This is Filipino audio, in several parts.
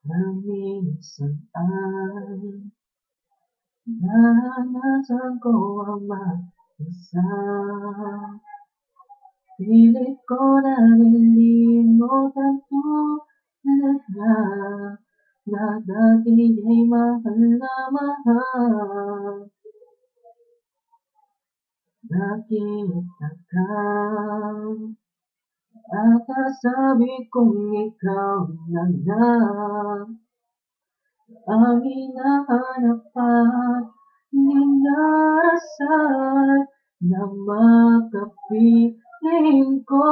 minsan ay naranasan ko ang mag-isa. Pilit ko nalilimot ang tunay na dati ay mahal na mahal. Nakita ka at nasabi kong ikaw na nga ang hinahanap at minasal na makapiling ko.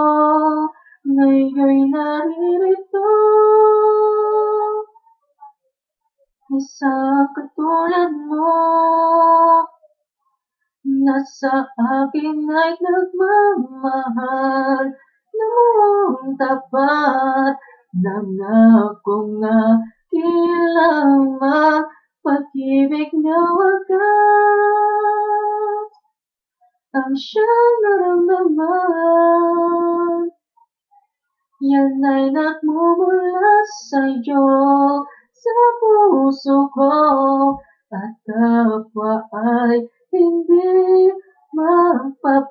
Ngayon'y naririto, isang katulad mo na sa akin ay nagmamahal ng tapat. Nangakong aking lamang pag-ibig na wagas ang siyang naramdaman. Yan ay nagmumula sa'yo sa puso ko at kapwa ay hindi magpapalit.